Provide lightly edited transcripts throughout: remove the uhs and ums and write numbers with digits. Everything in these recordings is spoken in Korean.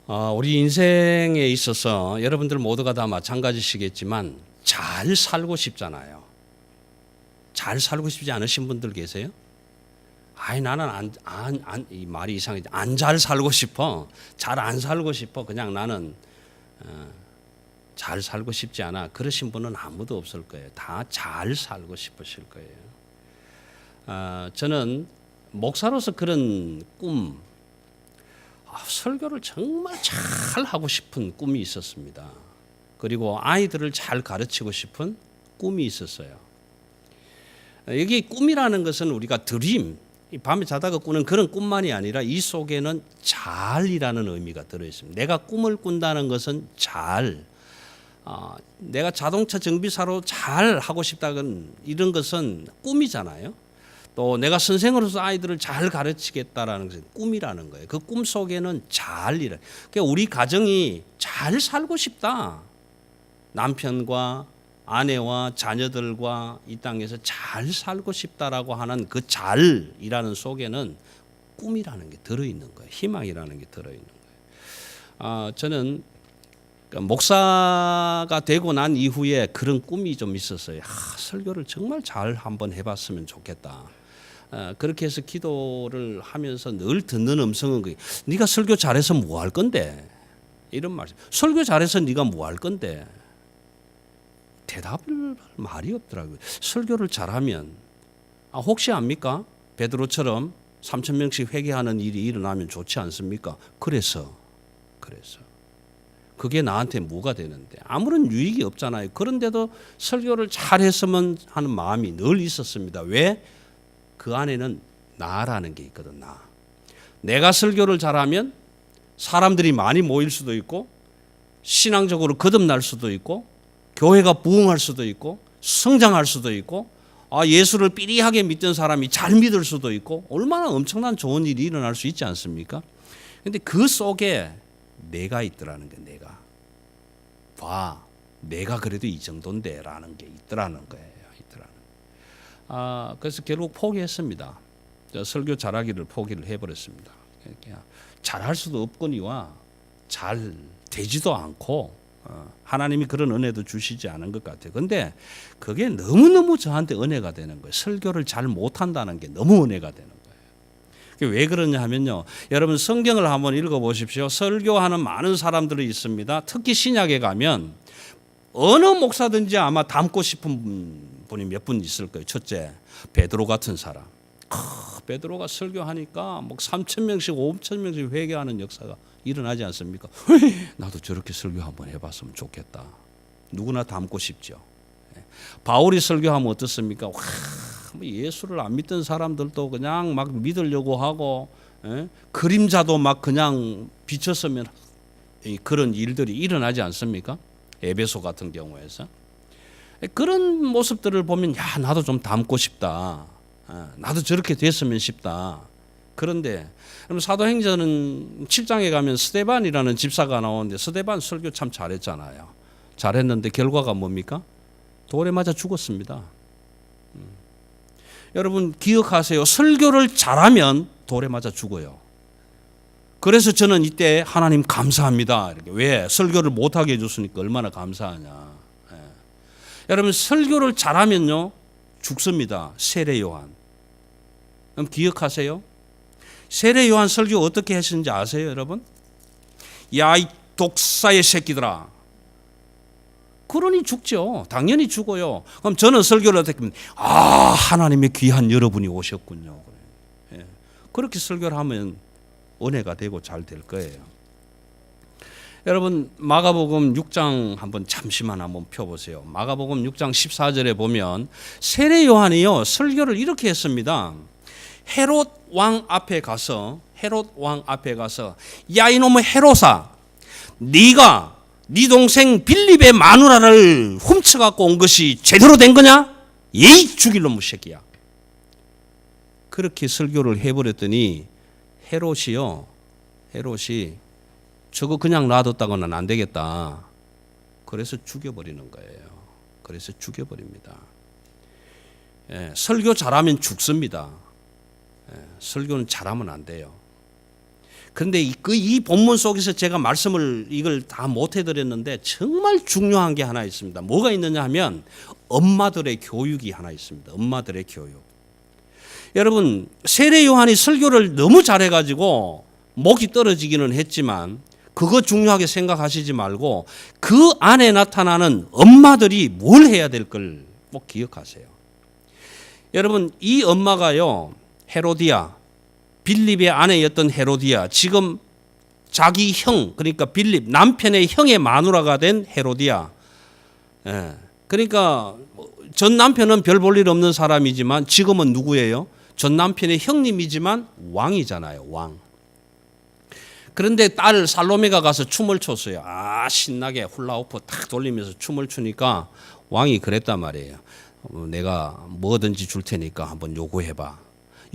우리 인생에 있어서 여러분들 모두가 다 마찬가지시겠지만 잘 살고 싶잖아요. 잘 살고 싶지 않으신 분들 계세요? 나는 이 말이 이상하지. 안 잘 살고 싶어. 잘 안 살고 싶어. 그냥 나는 잘 살고 싶지 않아. 그러신 분은 아무도 없을 거예요. 다 잘 살고 싶으실 거예요. 저는 목사로서 그런 꿈, 설교를 정말 잘 하고 싶은 꿈이 있었습니다. 그리고 아이들을 잘 가르치고 싶은 꿈이 있었어요. 여기 꿈이라는 것은 우리가 드림, 밤에 자다가 꾸는 그런 꿈만이 아니라 이 속에는 잘이라는 의미가 들어있습니다. 내가 꿈을 꾼다는 것은 잘, 내가 자동차 정비사로 잘 하고 싶다는 이런 것은 꿈이잖아요. 또 내가 선생으로서 아이들을 잘 가르치겠다라는 것은 꿈이라는 거예요. 그 꿈 속에는 잘이라. 그러니까 우리 가정이 잘 살고 싶다. 남편과 아내와 자녀들과 이 땅에서 잘 살고 싶다라고 하는 그 잘이라는 속에는 꿈이라는 게 들어있는 거예요. 희망이라는 게 들어있는 거예요. 저는 목사가 되고 난 이후에 그런 꿈이 좀 있었어요. 설교를 정말 잘 한번 해봤으면 좋겠다. 그렇게 해서 기도를 하면서 늘 듣는 음성은 네가 설교 잘해서 뭐 할 건데? 이런 말씀. 설교 잘해서 네가 뭐 할 건데? 대답을 할 말이 없더라고요. 설교를 잘하면 혹시 압니까? 베드로처럼 3,000명씩 회개하는 일이 일어나면 좋지 않습니까? 그래서 그게 나한테 뭐가 되는데 아무런 유익이 없잖아요. 그런데도 설교를 잘했으면 하는 마음이 늘 있었습니다. 왜? 그 안에는 나라는 게 있거든. 내가 설교를 잘하면 사람들이 많이 모일 수도 있고 신앙적으로 거듭날 수도 있고 교회가 부흥할 수도 있고 성장할 수도 있고 예수를 삐리하게 믿던 사람이 잘 믿을 수도 있고 얼마나 엄청난 좋은 일이 일어날 수 있지 않습니까? 그런데 그 속에 내가 있더라는 게 내가 그래도 이 정도인데 라는 게 있더라는 거예요. 그래서 결국 포기했습니다. 설교 잘하기를 포기를 해버렸습니다. 잘할 수도 없거니와 잘 되지도 않고 하나님이 그런 은혜도 주시지 않은 것 같아요. 그런데 그게 너무너무 저한테 은혜가 되는 거예요. 설교를 잘 못한다는 게 너무 은혜가 되는 거예요. 왜 그러냐 하면요. 여러분 성경을 한번 읽어보십시오. 설교하는 많은 사람들이 있습니다. 특히 신약에 가면 어느 목사든지 아마 닮고 싶은 분이 몇 분 있을 거예요. 첫째, 베드로 같은 사람. 베드로가 설교하니까 3,000명씩 5,000명씩 회개하는 역사가 일어나지 않습니까? 나도 저렇게 설교 한번 해봤으면 좋겠다. 누구나 닮고 싶죠. 바울이 설교하면 어떻습니까? 예수를 안 믿던 사람들도 그냥 막 믿으려고 하고 그림자도 막 그냥 비쳤으면 그런 일들이 일어나지 않습니까? 에베소 같은 경우에서. 그런 모습들을 보면 나도 좀 닮고 싶다. 나도 저렇게 됐으면 싶다. 그런데 사도행전은 7장에 가면 스데반이라는 집사가 나오는데 스데반 설교 참 잘했잖아요. 잘했는데 결과가 뭡니까? 돌에 맞아 죽었습니다. 여러분 기억하세요. 설교를 잘하면 돌에 맞아 죽어요. 그래서 저는 이때 하나님 감사합니다. 이렇게. 왜? 설교를 못하게 해줬으니까 얼마나 감사하냐. 여러분 설교를 잘하면요 죽습니다. 세례 요한. 그럼 기억하세요. 세례 요한 설교 어떻게 했는지 아세요, 여러분? 야, 이 독사의 새끼들아. 그러니 죽죠. 당연히 죽어요. 그럼 저는 설교를 어떻게 하면 하나님의 귀한 여러분이 오셨군요. 그렇게 설교를 하면 은혜가 되고 잘 될 거예요. 여러분 마가복음 6장 잠시만 한번 펴보세요. 마가복음 6장 14절에 보면 세례 요한이요 설교를 이렇게 했습니다. 헤롯 왕 앞에 가서 야 이놈의 헤롯아, 네가 네 동생 빌립의 마누라를 훔쳐갖고 온 것이 제대로 된 거냐? 예이 죽일 놈의 새끼야. 그렇게 설교를 해버렸더니 헤롯이 저거 그냥 놔뒀다고는 안 되겠다. 그래서 죽여버리는 거예요. 그래서 죽여버립니다. 설교 잘하면 죽습니다. 설교는 잘하면 안 돼요. 그런데 이 본문 속에서 제가 말씀을 이걸 다 못 해드렸는데 정말 중요한 게 하나 있습니다. 뭐가 있느냐 하면 엄마들의 교육이 하나 있습니다. 엄마들의 교육. 여러분, 세례 요한이 설교를 너무 잘해가지고 목이 떨어지기는 했지만 그거 중요하게 생각하시지 말고 그 안에 나타나는 엄마들이 뭘 해야 될 걸 꼭 기억하세요. 여러분, 이 엄마가요, 헤로디아, 빌립의 아내였던 헤로디아, 지금 자기 형, 그러니까 빌립 남편의 형의 마누라가 된 헤로디아. 그러니까 전 남편은 별 볼 일 없는 사람이지만 지금은 누구예요? 전 남편의 형님이지만 왕이잖아요, 왕. 그런데 딸 살로메가 가서 춤을 췄어요. 신나게 훌라후프 탁 돌리면서 춤을 추니까 왕이 그랬단 말이에요. 내가 뭐든지 줄 테니까 한번 요구해봐.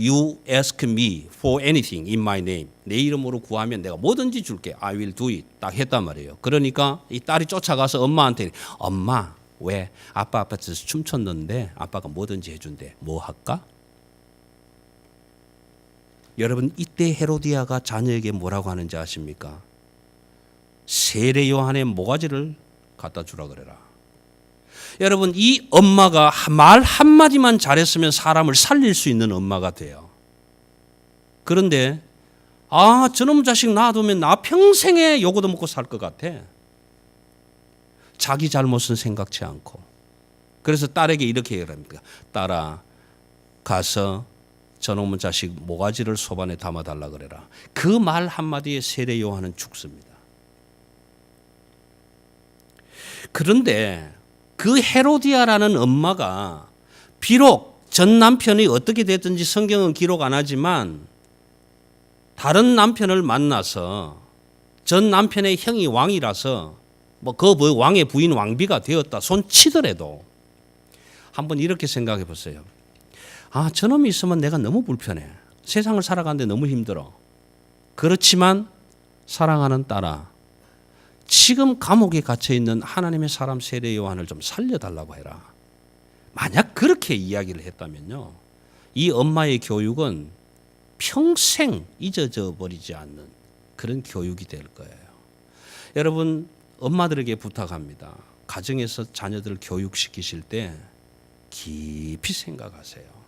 You ask me for anything in my name. 내 이름으로 구하면 내가 뭐든지 줄게. I will do it. 딱 했단 말이에요. 그러니까 이 딸이 쫓아가서 엄마한테, 엄마, 왜 아빠 아파트에서 춤췄는데 아빠가 뭐든지 해준대. 뭐 할까? 여러분, 이때 헤로디아가 자녀에게 뭐라고 하는지 아십니까? 세례 요한의 모가지를 갖다 주라 그래라. 여러분, 이 엄마가 말 한마디만 잘했으면 사람을 살릴 수 있는 엄마가 돼요. 그런데 저놈 자식 놔두면 나 평생에 요거도 먹고 살 것 같아. 자기 잘못은 생각지 않고. 그래서 딸에게 이렇게 얘기를 합니다. 딸아, 가서 저놈의 자식 모가지를 소반에 담아달라 그래라. 그 말 한마디에 세례 요한은 죽습니다. 그런데 그 헤로디아라는 엄마가 비록 전 남편이 어떻게 됐든지 성경은 기록 안 하지만 다른 남편을 만나서 전 남편의 형이 왕이라서 그 왕의 부인 왕비가 되었다 손치더라도 한번 이렇게 생각해 보세요. 저놈이 있으면 내가 너무 불편해. 세상을 살아가는데 너무 힘들어. 그렇지만 사랑하는 딸아, 지금 감옥에 갇혀있는 하나님의 사람 세례 요한을 좀 살려달라고 해라. 만약 그렇게 이야기를 했다면요, 이 엄마의 교육은 평생 잊어져 버리지 않는 그런 교육이 될 거예요. 여러분, 엄마들에게 부탁합니다. 가정에서 자녀들을 교육시키실 때 깊이 생각하세요.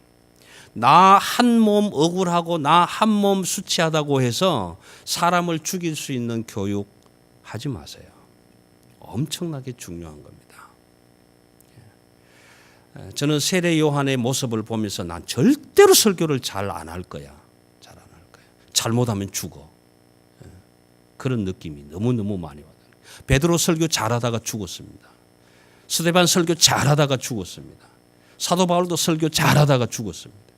나 한 몸 억울하고 나 한 몸 수치하다고 해서 사람을 죽일 수 있는 교육 하지 마세요. 엄청나게 중요한 겁니다. 저는 세례 요한의 모습을 보면서 난 절대로 설교를 잘 안 할 거야. 잘 안 할 거야. 잘못하면 죽어. 그런 느낌이 너무너무 많이 와요. 베드로 설교 잘하다가 죽었습니다. 스데반 설교 잘하다가 죽었습니다. 사도 바울도 설교 잘하다가 죽었습니다.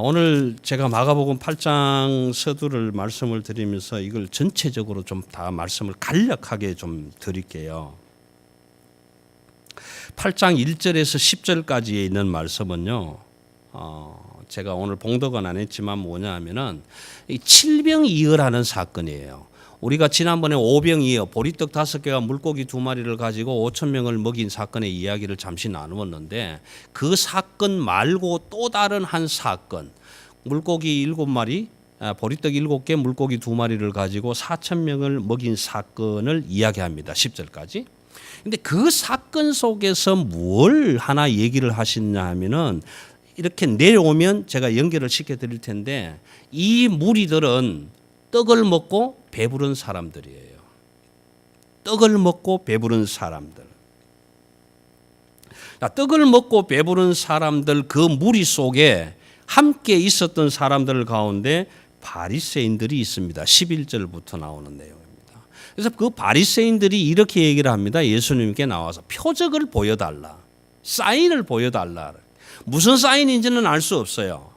오늘 제가 마가복음 8장 서두를 말씀을 드리면서 이걸 전체적으로 좀 다 말씀을 간략하게 좀 드릴게요. 8장 1절에서 10절까지에 있는 말씀은요, 제가 오늘 봉독은 안 했지만 뭐냐 하면은 이 칠병이어라는 사건이에요. 우리가 지난번에 오병이어 보리떡 5개와 물고기 2마리를 가지고 5,000명을 먹인 사건의 이야기를 잠시 나누었는데, 그 사건 말고 또 다른 한 사건, 물고기 7마리, 보리떡 7개, 물고기 2마리를 가지고 4,000명을 먹인 사건을 이야기합니다. 10절까지. 근데 그 사건 속에서 뭘 하나 얘기를 하시냐 하면은, 이렇게 내려오면 제가 연결을 시켜 드릴 텐데, 이 무리들은 떡을 먹고 배부른 사람들이에요. 떡을 먹고 배부른 사람들. 떡을 먹고 배부른 사람들, 그 무리 속에 함께 있었던 사람들 가운데 바리새인들이 있습니다. 11절부터 나오는 내용입니다. 그래서 그 바리새인들이 이렇게 얘기를 합니다. 예수님께 나와서 표적을 보여달라. 사인을 보여달라. 무슨 사인인지는 알 수 없어요.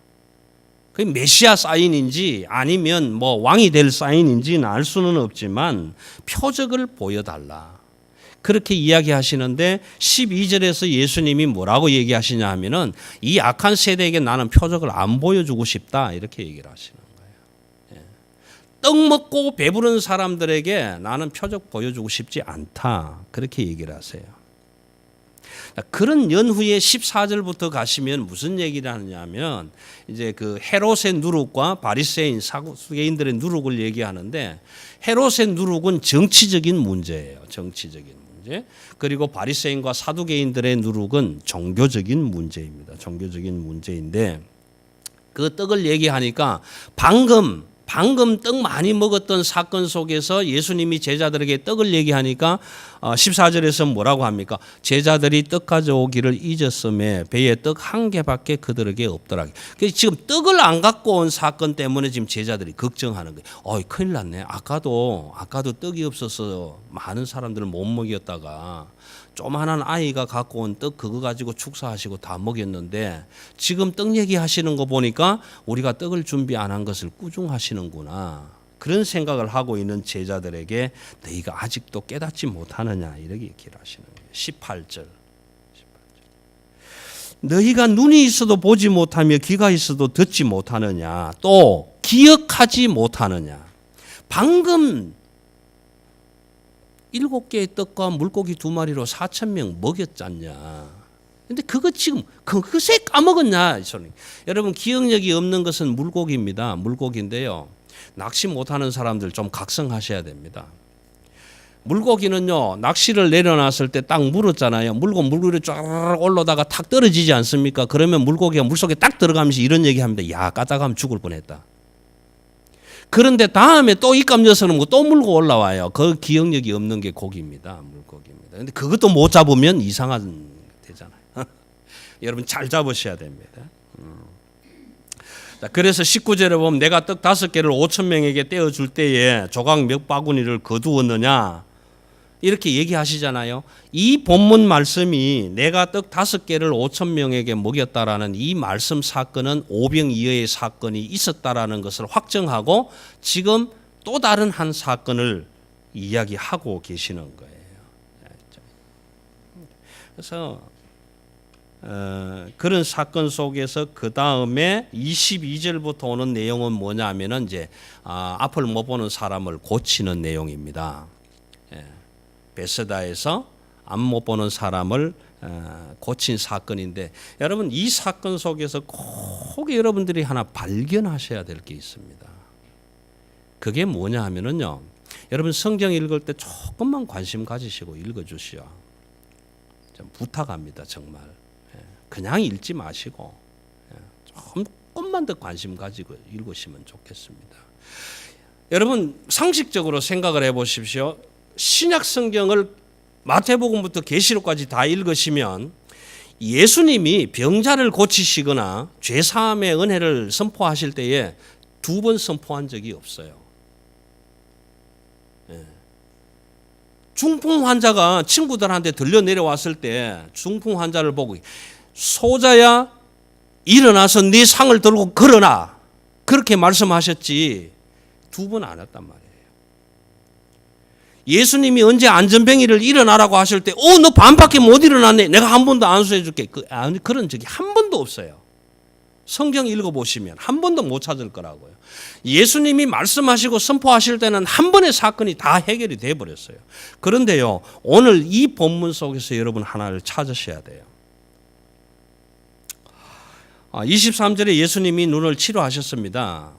그 메시아 사인인지 아니면 왕이 될 사인인지는 알 수는 없지만 표적을 보여달라. 그렇게 이야기하시는데 12절에서 예수님이 뭐라고 얘기하시냐 하면은, 이 악한 세대에게 나는 표적을 안 보여주고 싶다, 이렇게 얘기를 하시는 거예요. 떡 먹고 배부른 사람들에게 나는 표적 보여주고 싶지 않다, 그렇게 얘기를 하세요. 그런 연후에 14절부터 가시면 무슨 얘기를 하느냐면 이제 그 헤롯의 누룩과 바리새인 사두개인들의 누룩을 얘기하는데 헤롯의 누룩은 정치적인 문제예요. 정치적인 문제. 그리고 바리새인과 사두개인들의 누룩은 종교적인 문제입니다. 종교적인 문제인데 그 떡을 얘기하니까 방금 떡 많이 먹었던 사건 속에서 예수님이 제자들에게 떡을 얘기하니까 14절에서 뭐라고 합니까? 제자들이 떡 가져오기를 잊었음에 배에 떡 한 개밖에 그들에게 없더라. 지금 떡을 안 갖고 온 사건 때문에 지금 제자들이 걱정하는 거예요. 큰일 났네. 아까도 떡이 없어서 많은 사람들을 못 먹였다가 조만한 아이가 갖고 온 떡 그거 가지고 축사하시고 다 먹였는데 지금 떡 얘기하시는 거 보니까 우리가 떡을 준비 안 한 것을 꾸중하시는구나. 그런 생각을 하고 있는 제자들에게 너희가 아직도 깨닫지 못하느냐 이렇게 얘기를 하시는 거예요. 18절. 너희가 눈이 있어도 보지 못하며 귀가 있어도 듣지 못하느냐 또 기억하지 못하느냐. 방금 7개의 떡과 물고기 2마리로 4,000명 먹였잖냐. 근데 그거 지금 그새 까먹었냐. 여러분 기억력이 없는 것은 물고기입니다. 물고기인데요. 낚시 못하는 사람들 좀 각성하셔야 됩니다. 물고기는요. 낚시를 내려놨을 때 딱 물었잖아요. 물고 쫙 올라다가 탁 떨어지지 않습니까? 그러면 물고기가 물속에 딱 들어가면서 이런 얘기합니다. 야 까딱하면 죽을 뻔했다. 그런데 다음에 또 입감 녀석은 또 물고 올라와요. 그 기억력이 없는 게 고기입니다. 물고기입니다. 근데 그것도 못 잡으면 이상한 되잖아요. 여러분 잘 잡으셔야 됩니다. 그래서 19절에 보면 내가 떡 5개를 5,000명에게 떼어줄 때에 조각 몇 바구니를 거두었느냐 이렇게 얘기하시잖아요. 이 본문 말씀이 내가 떡 5개를 5,000명에게 먹였다라는 이 말씀 사건은 오병이어의 사건이 있었다라는 것을 확정하고 지금 또 다른 한 사건을 이야기하고 계시는 거예요. 그래서 그런 사건 속에서 그 다음에 22절부터 오는 내용은 뭐냐면은 이제 앞을 못 보는 사람을 고치는 내용입니다. 베세다에서 앞 못 보는 사람을 고친 사건인데 여러분 이 사건 속에서 꼭 여러분들이 하나 발견하셔야 될 게 있습니다. 그게 뭐냐 하면은요. 여러분 성경 읽을 때 조금만 관심 가지시고 읽어주시오. 좀 부탁합니다. 정말. 그냥 읽지 마시고 조금만 더 관심 가지고 읽으시면 좋겠습니다. 여러분 상식적으로 생각을 해보십시오. 신약 성경을 마태복음부터 계시록까지 다 읽으시면 예수님이 병자를 고치시거나 죄사함의 은혜를 선포하실 때에 2번 선포한 적이 없어요. 중풍 환자가 친구들한테 들려 내려왔을 때 중풍 환자를 보고 소자야 일어나서 네 상을 들고 걸어라 그렇게 말씀하셨지 2번 안 했단 말이에요. 예수님이 언제 안전병이를 일어나라고 하실 때 너 반밖에 못 일어났네 내가 한 번도 안수해 줄게 그런 적이 한 번도 없어요. 성경 읽어보시면 한 번도 못 찾을 거라고요. 예수님이 말씀하시고 선포하실 때는 한 번의 사건이 다 해결이 돼버렸어요. 그런데요 오늘 이 본문 속에서 여러분 하나를 찾으셔야 돼요. 23절에 예수님이 눈을 치료하셨습니다.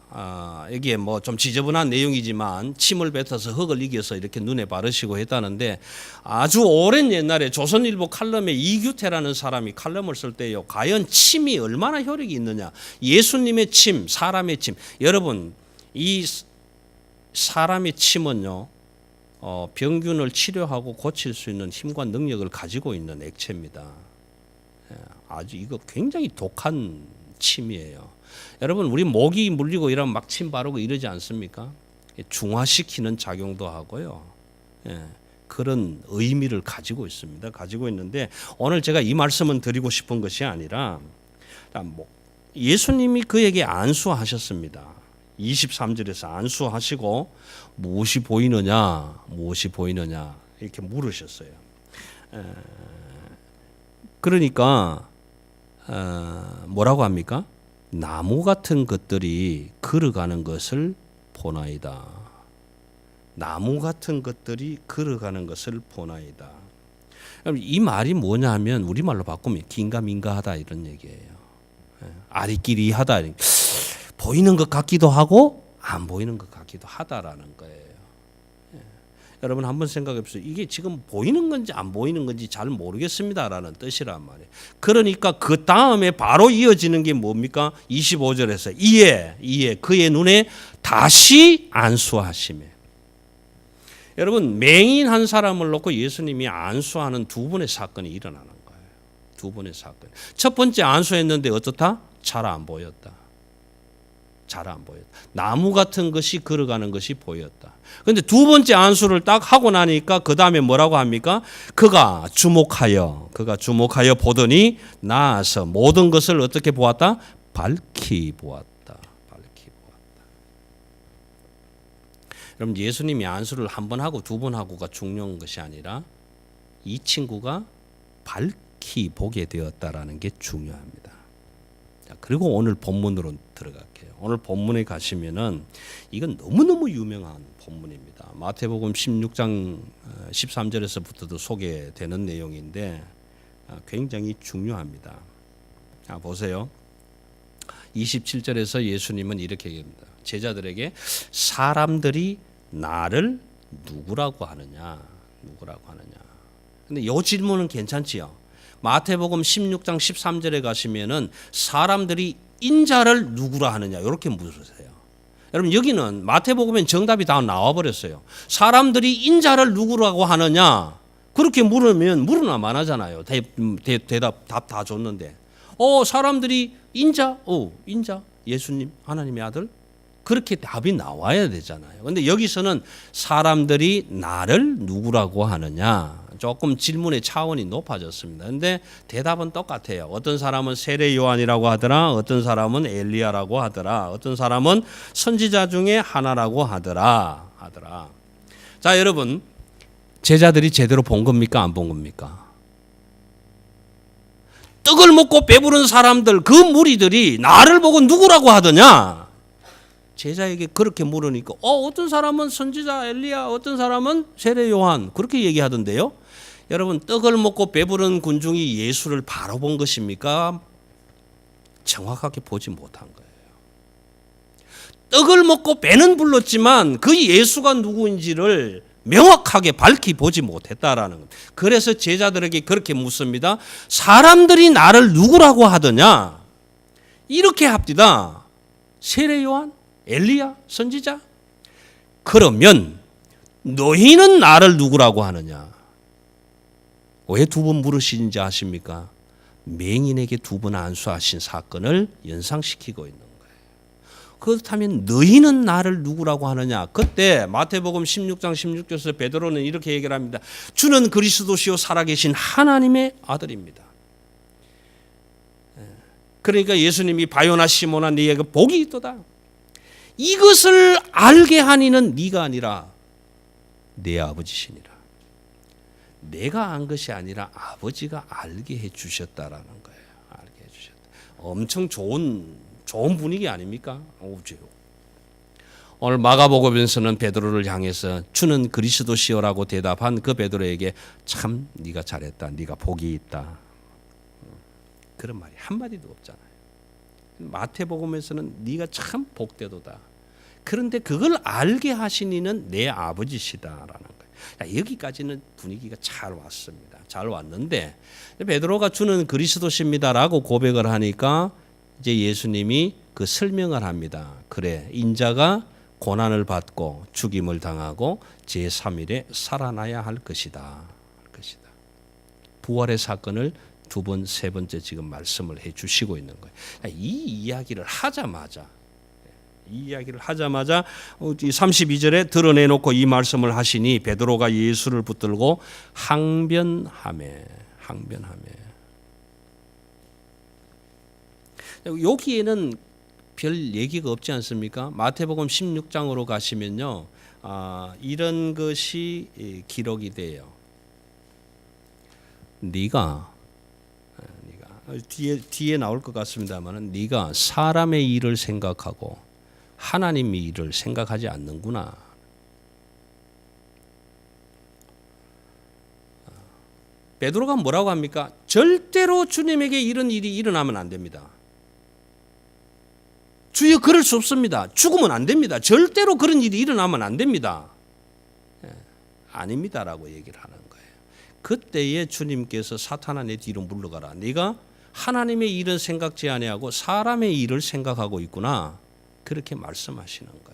여기에 뭐 좀 지저분한 내용이지만 침을 뱉어서 흙을 이겨서 이렇게 눈에 바르시고 했다는데 아주 오랜 옛날에 조선일보 칼럼에 이규태라는 사람이 칼럼을 쓸 때요. 과연 침이 얼마나 효력이 있느냐. 예수님의 침, 사람의 침. 여러분 이 사람의 침은요. 병균을 치료하고 고칠 수 있는 힘과 능력을 가지고 있는 액체입니다. 아주 이거 굉장히 독한 침이에요. 여러분 우리 모기 물리고 이러면 막 침 바르고 이러지 않습니까? 중화시키는 작용도 하고요. 그런 의미를 가지고 있습니다. 가지고 있는데 오늘 제가 이 말씀은 드리고 싶은 것이 아니라 예수님이 그에게 안수하셨습니다. 23절에서 안수하시고 무엇이 보이느냐 이렇게 물으셨어요. 그러니까 뭐라고 합니까? 나무 같은 것들이 걸어가는 것을 보나이다. 나무 같은 것들이 걸어가는 것을 보나이다. 이 말이 뭐냐면 우리말로 바꾸면 긴가민가하다 이런 얘기예요. 아리끼리하다. 보이는 것 같기도 하고 안 보이는 것 같기도 하다라는 거예요. 여러분 한번 생각해 보세요. 이게 지금 보이는 건지 안 보이는 건지 잘 모르겠습니다라는 뜻이란 말이에요. 그러니까 그 다음에 바로 이어지는 게 뭡니까? 25절에서 이에 그의 눈에 다시 안수하시매. 여러분 맹인 한 사람을 놓고 예수님이 안수하는 두 번의 사건이 일어나는 거예요. 두 번의 사건. 첫 번째 안수했는데 어떻다? 잘 안 보였다. 잘 안 보였다. 나무 같은 것이 걸어가는 것이 보였다. 그런데 두 번째 안수를 딱 하고 나니까 그 다음에 뭐라고 합니까? 그가 주목하여 보더니 나아서 모든 것을 어떻게 보았다? 밝히 보았다. 밝히 보았다. 여러분 예수님이 안수를 한 번 하고 두 번 하고가 중요한 것이 아니라 이 친구가 밝히 보게 되었다라는 게 중요합니다. 자, 그리고 오늘 본문으로 들어갈게요. 오늘 본문에 가시면은 이건 너무너무 유명한 본문입니다. 마태복음 16장 13절에서부터도 소개되는 내용인데 굉장히 중요합니다. 자, 보세요. 27절에서 예수님은 이렇게 얘기합니다. 제자들에게 사람들이 나를 누구라고 하느냐? 누구라고 하느냐? 근데 이 질문은 괜찮지요. 마태복음 16장 13절에 가시면은 사람들이 인자를 누구라 하느냐 이렇게 물으세요. 여러분 여기는 마태복음엔 정답이 다 나와 버렸어요. 사람들이 인자를 누구라고 하느냐 그렇게 물으면 물으나 마나잖아요. 대답 답 다 줬는데 사람들이 인자 예수님 하나님의 아들 그렇게 답이 나와야 되잖아요. 그런데 여기서는 사람들이 나를 누구라고 하느냐 조금 질문의 차원이 높아졌습니다. 그런데 대답은 똑같아요. 어떤 사람은 세례 요한이라고 하더라. 어떤 사람은 엘리야라고 하더라. 어떤 사람은 선지자 중에 하나라고 하더라. 자, 여러분 제자들이 제대로 본 겁니까? 안 본 겁니까? 떡을 먹고 배부른 사람들 그 무리들이 나를 보고 누구라고 하더냐? 제자에게 그렇게 물으니까 어떤 사람은 선지자 엘리야, 어떤 사람은 세례 요한 그렇게 얘기하던데요. 여러분 떡을 먹고 배부른 군중이 예수를 바로 본 것입니까? 정확하게 보지 못한 거예요. 떡을 먹고 배는 불렀지만 그 예수가 누구인지를 명확하게 밝히 보지 못했다라는 것. 그래서 제자들에게 그렇게 묻습니다. 사람들이 나를 누구라고 하더냐? 이렇게 합디다. 세례 요한? 엘리야? 선지자? 그러면 너희는 나를 누구라고 하느냐? 왜 두 번 물으시는지 아십니까? 맹인에게 두 번 안수하신 사건을 연상시키고 있는 거예요. 그렇다면 너희는 나를 누구라고 하느냐? 그때 마태복음 16장 16절에서 베드로는 이렇게 얘기를 합니다. 주는 그리스도시요 살아계신 하나님의 아들입니다. 그러니까 예수님이 바요나 시몬아 네게 복이 있도다. 이것을 알게 하니는 네가 아니라 내 아버지시니라. 내가 안 것이 아니라 아버지가 알게 해 주셨다라는 거예요. 알게 해 주셨다. 엄청 좋은 분위기 아닙니까? 오늘 마가복음에서는 베드로를 향해서 주는 그리스도시요라고 대답한 그 베드로에게 참 네가 잘했다. 네가 복이 있다. 그런 말이 한마디도 없잖아요. 마태복음에서는 네가 참 복되도다. 그런데 그걸 알게 하신 이는 내 아버지시다라는 거예요. 여기까지는 분위기가 잘 왔습니다. 잘 왔는데 베드로가 주는 그리스도십니다라고 고백을 하니까 이제 예수님이 그 설명을 합니다. 그래, 인자가 고난을 받고 죽임을 당하고 제3일에 살아나야 할 것이다. 부활의 사건을 두 번, 세 번째 지금 말씀을 해 주시고 있는 거예요. 이 이야기를 하자마자 32절에 드러내놓고 이 말씀을 하시니 베드로가 예수를 붙들고 항변하매. 여기에는 별 얘기가 없지 않습니까? 마태복음 16장으로 가시면요, 이런 것이 기록이 돼요. 네가 뒤에 나올 것 같습니다만은 네가 사람의 일을 생각하고 하나님의 일을 생각하지 않는구나. 베드로가 뭐라고 합니까? 절대로 주님에게 이런 일이 일어나면 안 됩니다. 주여 그럴 수 없습니다. 죽으면 안 됩니다. 절대로 그런 일이 일어나면 안 됩니다. 아닙니다라고 얘기를 하는 거예요. 그때에 주님께서 사탄아 내 뒤로 물러가라. 네가 하나님의 일은 생각지 아니하고 사람의 일을 생각하고 있구나. 그렇게 말씀하시는 거예요.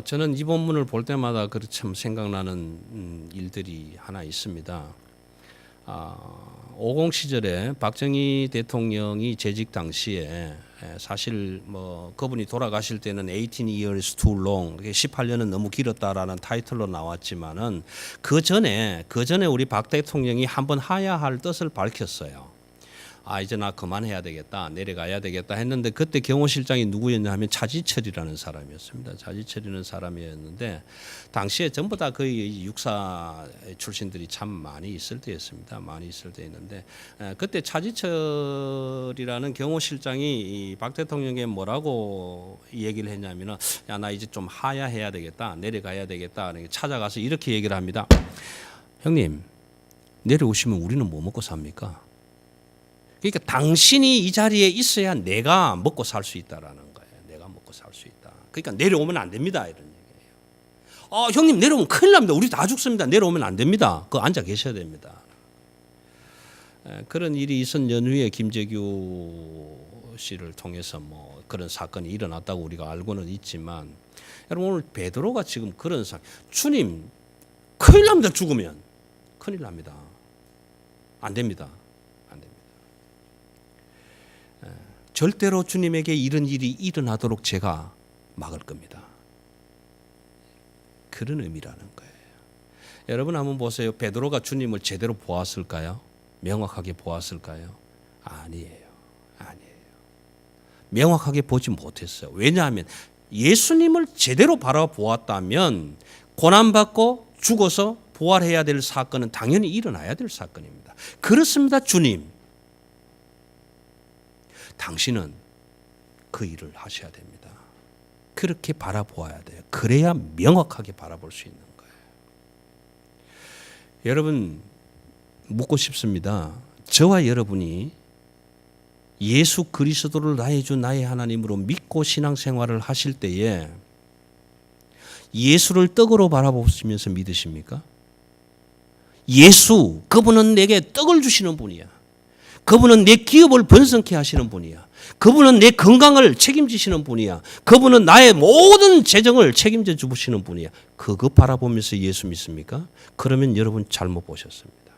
저는 이 본문을 볼 때마다 참 생각나는 일들이 하나 있습니다. 50 시절에 박정희 대통령이 재직 당시에 사실 뭐 그분이 돌아가실 때는 18 years too long, 18년은 너무 길었다라는 타이틀로 나왔지만은 그 전에 우리 박 대통령이 한번 하야할 뜻을 밝혔어요. 이제 나 그만해야 되겠다, 내려가야 되겠다 했는데 그때 경호실장이 누구였냐 하면 차지철이라는 사람이었습니다. 차지철이라는 사람이었는데 당시에 전부 다 거의 육사 출신들이 참 많이 있을 때였습니다. 많이 있을 때였는데 그때 차지철이라는 경호실장이 박 대통령에게 뭐라고 얘기를 했냐면은 야, 나 이제 좀 하야해야 되겠다, 내려가야 되겠다. 찾아가서 이렇게 얘기를 합니다. 형님, 내려오시면 우리는 뭐 먹고 삽니까? 그러니까 당신이 이 자리에 있어야 내가 먹고 살 수 있다라는 거예요. 내가 먹고 살 수 있다. 그러니까 내려오면 안 됩니다. 이런 얘기예요. 형님 내려오면 큰일 납니다. 우리 다 죽습니다. 내려오면 안 됩니다. 그거 앉아 계셔야 됩니다. 그런 일이 있은 연후에 김재규 씨를 통해서 뭐 그런 사건이 일어났다고 우리가 알고는 있지만 여러분 오늘 베드로가 지금 그런 주님 큰일 납니다. 죽으면 큰일 납니다. 안 됩니다. 절대로 주님에게 이런 일이 일어나도록 제가 막을 겁니다. 그런 의미라는 거예요. 여러분 한번 보세요. 베드로가 주님을 제대로 보았을까요? 명확하게 보았을까요? 아니에요. 명확하게 보지 못했어요. 왜냐하면 예수님을 제대로 바라보았다면 고난받고 죽어서 부활해야 될 사건은 당연히 일어나야 될 사건입니다. 그렇습니다. 주님. 당신은 그 일을 하셔야 됩니다. 그렇게 바라보아야 돼요. 그래야 명확하게 바라볼 수 있는 거예요. 여러분 묻고 싶습니다. 저와 여러분이 예수 그리스도를 나의 주 나의 하나님으로 믿고 신앙생활을 하실 때에 예수를 떡으로 바라보시면서 믿으십니까? 예수, 그분은 내게 떡을 주시는 분이야. 그분은 내 기업을 번성케 하시는 분이야. 그분은 내 건강을 책임지시는 분이야. 그분은 나의 모든 재정을 책임져 주시는 분이야. 그거 바라보면서 예수 믿습니까? 그러면 여러분 잘못 보셨습니다.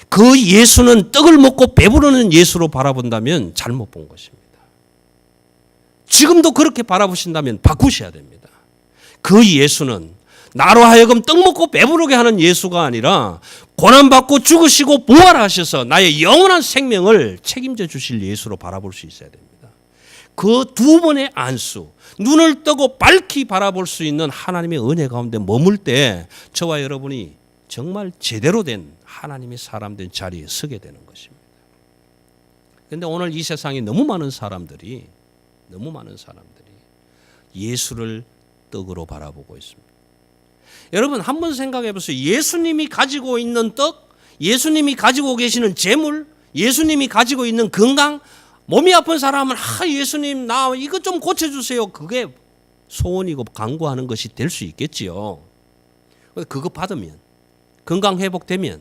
그 예수는 떡을 먹고 배부르는 예수로 바라본다면 잘못 본 것입니다. 지금도 그렇게 바라보신다면 바꾸셔야 됩니다. 그 예수는 나로 하여금 떡 먹고 배부르게 하는 예수가 아니라 고난받고 죽으시고 부활하셔서 나의 영원한 생명을 책임져 주실 예수로 바라볼 수 있어야 됩니다. 그 두 번의 안수, 눈을 뜨고 밝히 바라볼 수 있는 하나님의 은혜 가운데 머물 때 저와 여러분이 정말 제대로 된 하나님의 사람 된 자리에 서게 되는 것입니다. 그런데 오늘 이 세상에 너무 많은 사람들이 예수를 떡으로 바라보고 있습니다. 여러분 한번 생각해 보세요. 예수님이 가지고 있는 떡, 예수님이 가지고 계시는 재물, 예수님이 가지고 있는 건강, 몸이 아픈 사람은 예수님 나 이것 좀 고쳐주세요. 그게 소원이고 간구하는 것이 될 수 있겠지요. 그거 받으면 건강 회복되면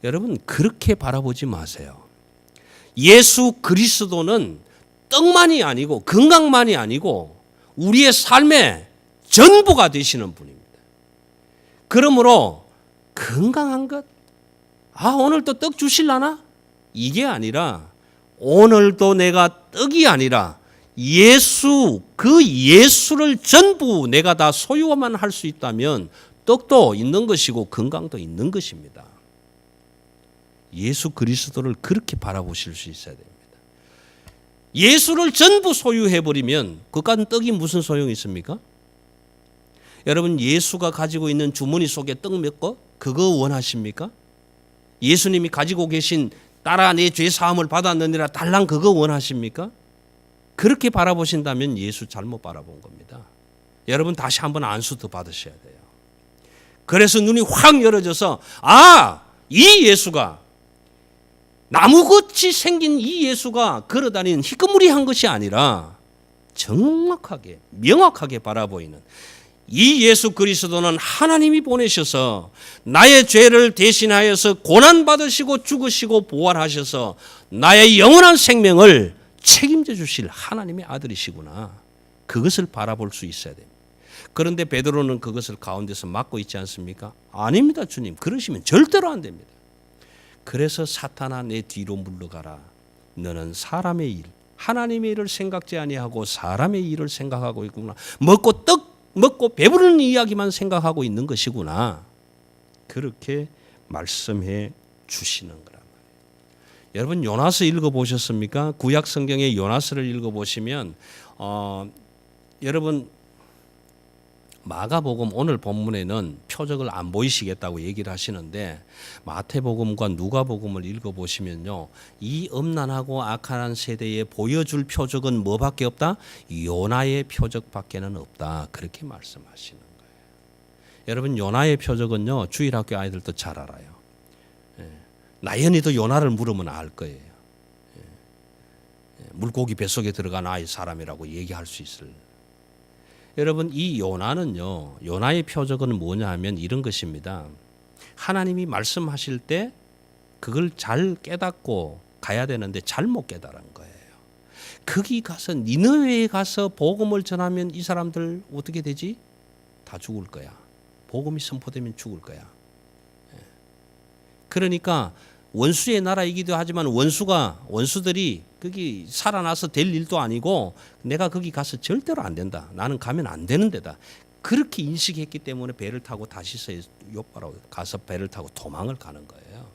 여러분 그렇게 바라보지 마세요. 예수 그리스도는 떡만이 아니고 건강만이 아니고 우리의 삶의 전부가 되시는 분입니다. 그러므로 건강한 것, 오늘 또 떡 주실라나? 이게 아니라 오늘도 내가 떡이 아니라 예수, 그 예수를 전부 내가 다 소유만 할 수 있다면 떡도 있는 것이고 건강도 있는 것입니다. 예수 그리스도를 그렇게 바라보실 수 있어야 됩니다. 예수를 전부 소유해버리면 그깟 떡이 무슨 소용이 있습니까? 여러분 예수가 가지고 있는 주머니 속에 떡 몇 거? 그거 원하십니까? 예수님이 가지고 계신 따라 내 죄 사함을 받았느니라 달랑 그거 원하십니까? 그렇게 바라보신다면 예수 잘못 바라본 겁니다. 여러분 다시 한번 안수 더 받으셔야 돼요. 그래서 눈이 확 열어져서 아, 이 예수가 나무같이 생긴 이 예수가 걸어다니는 희끄무리한 것이 아니라 정확하게 명확하게 바라보이는 이 예수 그리스도는 하나님이 보내셔서 나의 죄를 대신하여서 고난받으시고 죽으시고 부활하셔서 나의 영원한 생명을 책임져 주실 하나님의 아들이시구나. 그것을 바라볼 수 있어야 됩니다. 그런데 베드로는 그것을 가운데서 막고 있지 않습니까? 아닙니다, 주님. 그러시면 절대로 안 됩니다. 그래서 사탄아 내 뒤로 물러가라. 너는 사람의 일, 하나님의 일을 생각지 아니하고 사람의 일을 생각하고 있구나. 먹고 배부르는 이야기만 생각하고 있는 것이구나. 그렇게 말씀해 주시는 거란 말이에요. 여러분 요나서 읽어보셨습니까? 구약 성경의 요나서를 읽어보시면 여러분 마가복음 오늘 본문에는 표적을 안 보이시겠다고 얘기를 하시는데 마태복음과 누가복음을 읽어보시면요. 이 음란하고 악한 세대에 보여줄 표적은 뭐밖에 없다? 요나의 표적밖에는 없다. 그렇게 말씀하시는 거예요. 여러분 요나의 표적은요. 주일학교 아이들도 잘 알아요. 나연이도 요나를 물으면 알 거예요. 물고기 뱃속에 들어간 아이 사람이라고 얘기할 수 있을. 여러분 이 요나는요. 요나의 표적은 뭐냐 하면 이런 것입니다. 하나님이 말씀하실 때 그걸 잘 깨닫고 가야 되는데 잘못 깨달은 거예요. 거기 가서 니느웨에 가서 복음을 전하면 이 사람들 어떻게 되지? 다 죽을 거야. 복음이 선포되면 죽을 거야. 그러니까 원수의 나라이기도 하지만 원수들이 거기 살아나서 될 일도 아니고 내가 거기 가서 절대로 안 된다. 나는 가면 안 되는 데다. 그렇게 인식했기 때문에 배를 타고 다시서 요바로 가서 배를 타고 도망을 가는 거예요.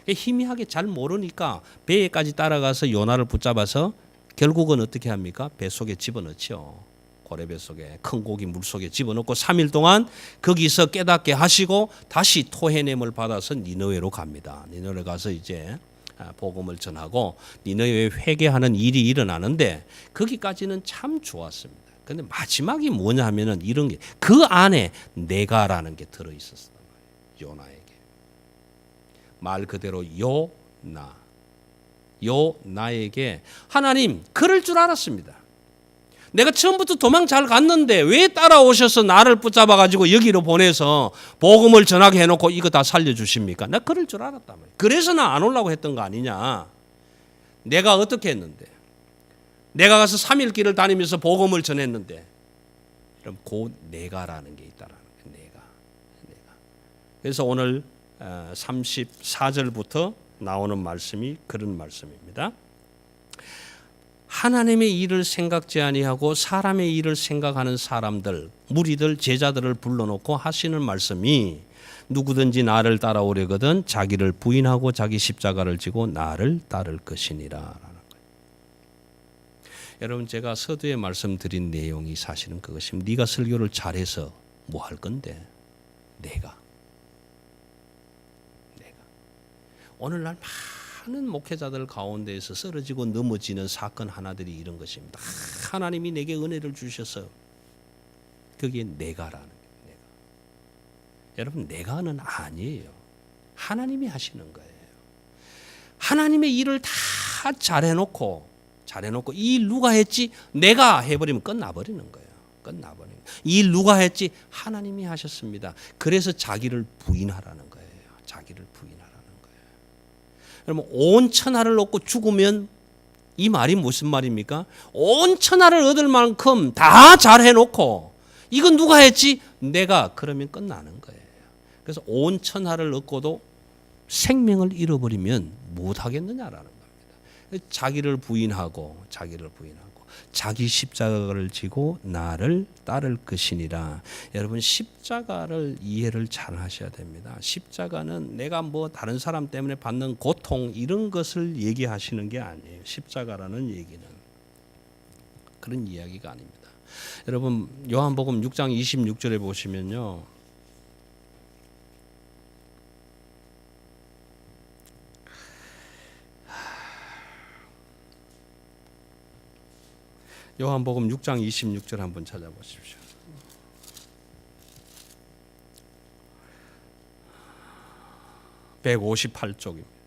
희미하게 잘 모르니까 배에까지 따라가서 요나를 붙잡아서 결국은 어떻게 합니까? 배 속에 집어넣죠. 고래배 속에 큰 고기 물 속에 집어넣고 3일 동안 거기서 깨닫게 하시고 다시 토해냄을 받아서 니느웨로 갑니다. 니느웨 가서 이제 복음을 전하고 니느웨에 회개하는 일이 일어나는데 거기까지는 참 좋았습니다. 그런데 마지막이 뭐냐 하면은 이런 게 그 안에 내가라는 게 들어 있었단 말이에요. 요나에게. 말 그대로 요나에게 하나님 그럴 줄 알았습니다. 내가 처음부터 도망 잘 갔는데 왜 따라오셔서 나를 붙잡아 가지고 여기로 보내서 복음을 전하게 해놓고 이거 다 살려주십니까? 나 그럴 줄 알았단 말이에요. 그래서 나 안 오려고 했던 거 아니냐. 내가 어떻게 했는데 내가 가서 3일 길을 다니면서 복음을 전했는데 그럼 곧 내가라는 게 있다라는 거예요. 내가. 그래서 오늘 34절부터 나오는 말씀이 그런 말씀입니다. 하나님의 일을 생각지 아니하고 사람의 일을 생각하는 사람들, 무리들, 제자들을 불러놓고 하시는 말씀이 누구든지 나를 따라오려거든 자기를 부인하고 자기 십자가를 지고 나를 따를 것이니라 라는 거예요. 여러분 제가 서두에 말씀드린 내용이 사실은 그것입니다. 네가 설교를 잘해서 뭐 할 건데 내가 오늘날 많은 목회자들 가운데에서 쓰러지고 넘어지는 사건 하나들이 이런 것입니다. 하나님이 내게 은혜를 주셔서 그게 내가라는 거예요. 내가. 여러분 내가는 아니에요. 하나님이 하시는 거예요. 하나님의 일을 다 잘해놓고 이 일 누가 했지? 내가 해버리면 끝나버리는 거예요. 이 일 누가 했지? 하나님이 하셨습니다. 그래서 자기를 부인하라는 거예요. 자기를 부인하라는 거예요. 그러면 온 천하를 얻고 죽으면 이 말이 무슨 말입니까? 온 천하를 얻을 만큼 다 잘해놓고 이건 누가 했지? 내가. 그러면 끝나는 거예요. 그래서 온 천하를 얻고도 생명을 잃어버리면 못하겠느냐라는 겁니다. 자기를 부인하고 자기 십자가를 지고 나를 따를 것이니라. 여러분 십자가를 이해를 잘 하셔야 됩니다. 십자가는 내가 뭐 다른 사람 때문에 받는 고통 이런 것을 얘기하시는 게 아니에요. 십자가라는 얘기는 그런 이야기가 아닙니다. 여러분 요한복음 6장 26절에 보시면요. 요한복음 6장 26절 한번 찾아보십시오. 158쪽입니다.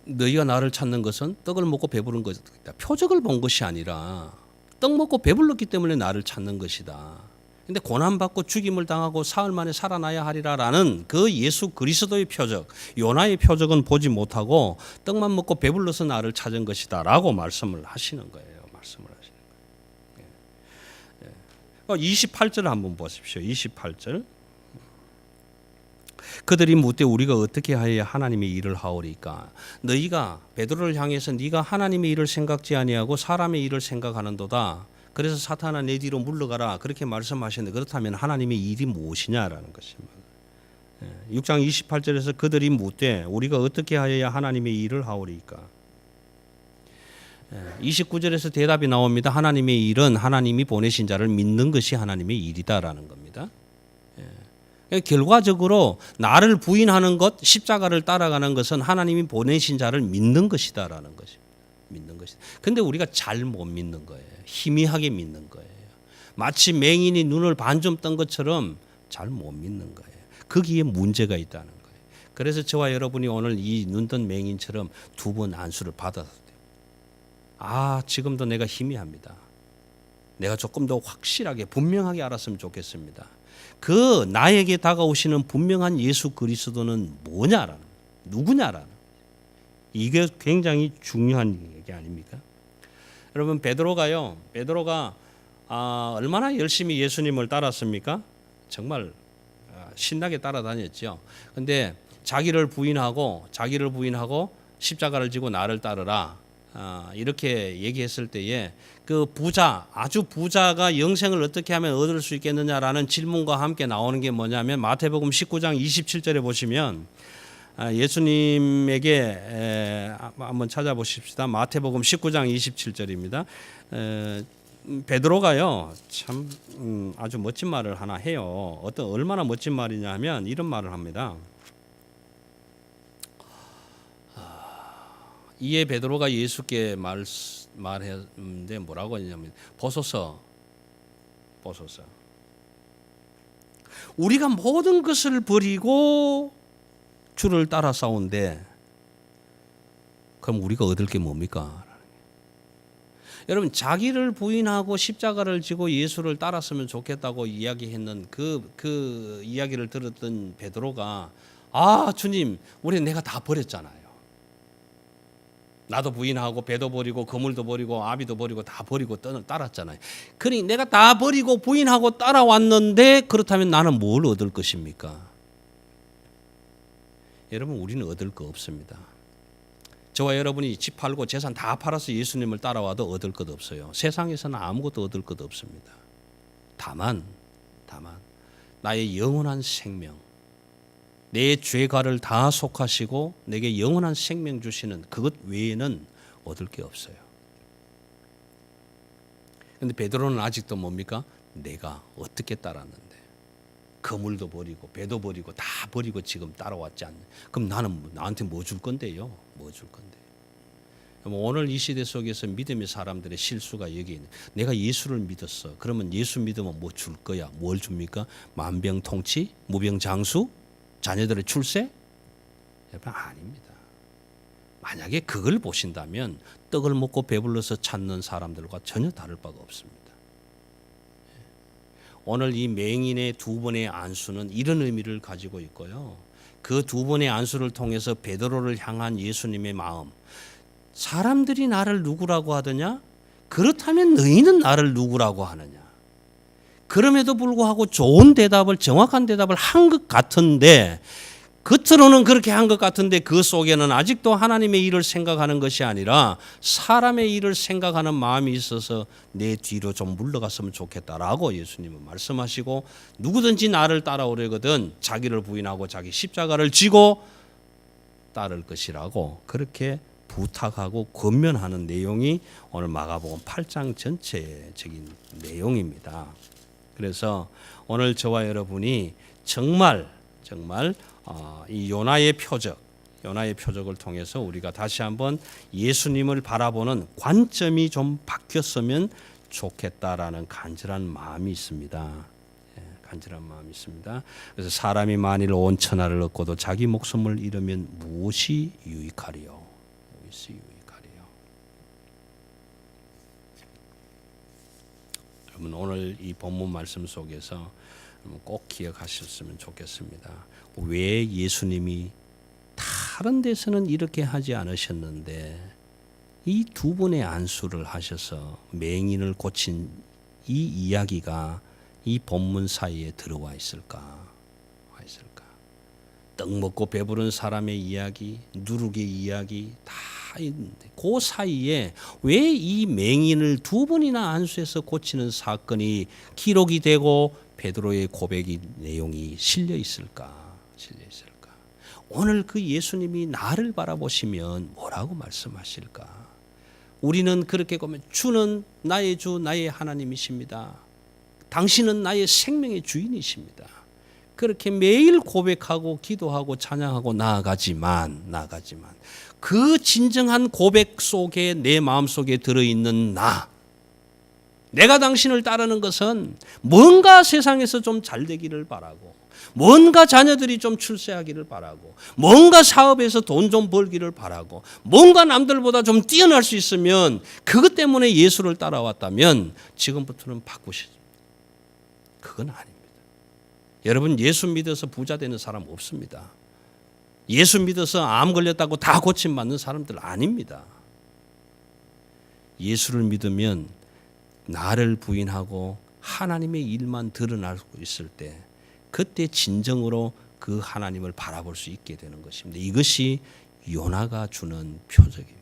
너희가 나를 찾는 것은 떡을 먹고 배부른 것이다. 표적을 본 것이 아니라 떡 먹고 배불렀기 때문에 나를 찾는 것이다. 근데 고난받고 죽임을 당하고 사흘 만에 살아나야 하리라라는 그 예수 그리스도의 표적, 요나의 표적은 보지 못하고 떡만 먹고 배불러서 나를 찾은 것이다라고 말씀을 하시는 거예요. 말씀을 하시는 거예요. 28절을 한번 보십시오. 28절. 그들이 묻되 우리가 어떻게 하여야 하나님의 일을 하오리까? 너희가 베드로를 향해서 네가 하나님의 일을 생각지 아니하고 사람의 일을 생각하는도다. 그래서 사탄아 내 뒤로 물러가라. 그렇게 말씀하셨는데 그렇다면 하나님의 일이 무엇이냐라는 것입니다. 6장 28절에서 그들이 묻되 우리가 어떻게 하여야 하나님의 일을 하오리까? 29절에서 대답이 나옵니다. 하나님의 일은 하나님이 보내신 자를 믿는 것이 하나님의 일이다라는 겁니다. 결과적으로 나를 부인하는 것, 십자가를 따라가는 것은 하나님이 보내신 자를 믿는 것이다라는 것입니다. 믿는 것이다. 근데 우리가 잘 못 믿는 거예요. 희미하게 믿는 거예요. 마치 맹인이 눈을 반쯤 뜬 것처럼 잘 못 믿는 거예요. 거기에 문제가 있다는 거예요. 그래서 저와 여러분이 오늘 이 눈뜬 맹인처럼 두 번 안수를 받았어요. 지금도 내가 희미합니다. 내가 조금 더 확실하게 분명하게 알았으면 좋겠습니다. 그 나에게 다가오시는 분명한 예수 그리스도는 뭐냐라는, 누구냐라는, 이게 굉장히 중요한 얘기 아닙니까? 여러분 베드로가 얼마나 열심히 예수님을 따랐습니까? 정말 신나게 따라다녔죠. 근데 자기를 부인하고 십자가를 지고 나를 따르라. 이렇게 얘기했을 때에 그 아주 부자가 영생을 어떻게 하면 얻을 수 있겠느냐라는 질문과 함께 나오는 게 뭐냐면 마태복음 19장 27절에 보시면 예수님에게 한번 찾아보십시다. 마태복음 19장 27절입니다. 베드로가요 참 아주 멋진 말을 하나 해요. 얼마나 멋진 말이냐 하면 이런 말을 합니다. 이에 베드로가 예수께 말했는데 뭐라고 했냐면 보소서 우리가 모든 것을 버리고 주를 따라 싸운데 그럼 우리가 얻을 게 뭡니까? 여러분 자기를 부인하고 십자가를 지고 예수를 따랐으면 좋겠다고 이야기했는 그 이야기를 들었던 베드로가 주님 내가 다 버렸잖아요. 나도 부인하고 배도 버리고 거물도 버리고 아비도 버리고 다 버리고 따랐잖아요. 그러니 내가 다 버리고 부인하고 따라왔는데 그렇다면 나는 뭘 얻을 것입니까? 여러분 우리는 얻을 거 없습니다. 저와 여러분이 집 팔고 재산 다 팔아서 예수님을 따라와도 얻을 것 없어요. 세상에서는 아무것도 얻을 것 없습니다. 다만 나의 영원한 생명, 내 죄가를 다 속하시고 내게 영원한 생명 주시는 그것 외에는 얻을 게 없어요. 그런데 베드로는 아직도 뭡니까? 내가 어떻게 따랐는데 거물도 버리고 배도 버리고 다 버리고 지금 따라왔지 않냐. 그럼 나한테 뭐 줄 건데요? 뭐 줄 건데? 오늘 이 시대 속에서 믿음의 사람들의 실수가 여기 있는. 내가 예수를 믿었어. 그러면 예수 믿으면 뭐 줄 거야? 뭘 줍니까? 만병통치? 무병장수? 자녀들의 출세? 여러분 아닙니다. 만약에 그걸 보신다면 떡을 먹고 배불러서 찾는 사람들과 전혀 다를 바가 없습니다. 오늘 이 맹인의 두 번의 안수는 이런 의미를 가지고 있고요. 그 두 번의 안수를 통해서 베드로를 향한 예수님의 마음. 사람들이 나를 누구라고 하더냐? 그렇다면 너희는 나를 누구라고 하느냐? 그럼에도 불구하고 좋은 대답을, 정확한 대답을 한 것 같은데, 겉으로는 그렇게 한 것 같은데 그 속에는 아직도 하나님의 일을 생각하는 것이 아니라 사람의 일을 생각하는 마음이 있어서 내 뒤로 좀 물러갔으면 좋겠다라고 예수님은 말씀하시고, 누구든지 나를 따라오려거든 자기를 부인하고 자기 십자가를 지고 따를 것이라고 그렇게 부탁하고 권면하는 내용이 오늘 마가복음 8장 전체적인 내용입니다. 그래서 오늘 저와 여러분이 정말 이 요나의 표적, 요나의 표적을 통해서 우리가 다시 한번 예수님을 바라보는 관점이 좀 바뀌었으면 좋겠다라는 간절한 마음이 있습니다. 간절한 마음이 있습니다. 그래서 사람이 만일 온 천하를 얻고도 자기 목숨을 잃으면 무엇이 유익하리요? 무엇이 유익하리요? 여러분 오늘 이 본문 말씀 속에서 꼭 기억하셨으면 좋겠습니다. 왜 예수님이 다른 데서는 이렇게 하지 않으셨는데 이 두 번의 안수를 하셔서 맹인을 고친 이 이야기가 이 본문 사이에 들어와 있을까? 떡 먹고 배부른 사람의 이야기, 누룩의 이야기 다 있는데 그 사이에 왜 이 맹인을 두 번이나 안수해서 고치는 사건이 기록이 되고 베드로의 고백이 내용이 실려 있을까? 오늘 그 예수님이 나를 바라보시면 뭐라고 말씀하실까? 우리는 그렇게 보면 주는 나의 주 나의 하나님이십니다. 당신은 나의 생명의 주인이십니다. 그렇게 매일 고백하고 기도하고 찬양하고 나아가지만 그 진정한 고백 속에 내 마음속에 들어있는 내가 당신을 따르는 것은 뭔가 세상에서 좀 잘 되기를 바라고 뭔가 자녀들이 좀 출세하기를 바라고 뭔가 사업에서 돈 좀 벌기를 바라고 뭔가 남들보다 좀 뛰어날 수 있으면 그것 때문에 예수를 따라왔다면 지금부터는 바꾸시죠. 그건 아닙니다. 여러분 예수 믿어서 부자 되는 사람 없습니다. 예수 믿어서 암 걸렸다고 다 고침받는 사람들 아닙니다. 예수를 믿으면 나를 부인하고 하나님의 일만 드러나고 있을 때 그때 진정으로 그 하나님을 바라볼 수 있게 되는 것입니다. 이것이 요나가 주는 표적입니다.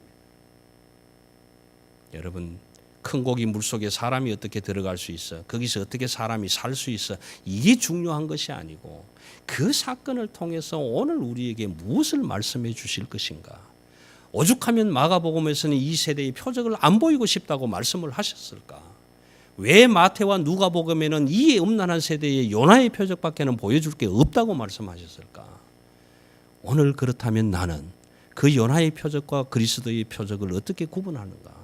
여러분 큰 고기 물속에 사람이 어떻게 들어갈 수 있어? 거기서 어떻게 사람이 살 수 있어? 이게 중요한 것이 아니고 그 사건을 통해서 오늘 우리에게 무엇을 말씀해 주실 것인가? 오죽하면 마가복음에서는 이 세대의 표적을 안 보이고 싶다고 말씀을 하셨을까? 왜 마태와 누가복음에는 이 음란한 세대의 요나의 표적밖에는 보여줄 게 없다고 말씀하셨을까? 오늘 그렇다면 나는 그 요나의 표적과 그리스도의 표적을 어떻게 구분하는가?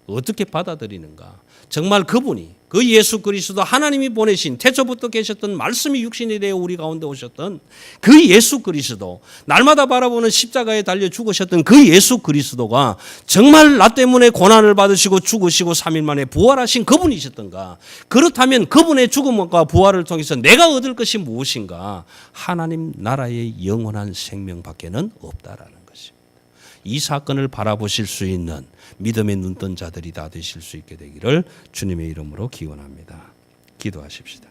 어떻게 받아들이는가? 정말 그분이 그 예수 그리스도 하나님이 보내신 태초부터 계셨던 말씀이 육신이 되어 우리 가운데 오셨던 그 예수 그리스도 날마다 바라보는 십자가에 달려 죽으셨던 그 예수 그리스도가 정말 나 때문에 고난을 받으시고 죽으시고 3일 만에 부활하신 그분이셨던가? 그렇다면 그분의 죽음과 부활을 통해서 내가 얻을 것이 무엇인가? 하나님 나라의 영원한 생명밖에는 없다라는 것입니다. 이 사건을 바라보실 수 있는 믿음의 눈뜬 자들이 다 되실 수 있게 되기를 주님의 이름으로 기원합니다. 기도하십시다.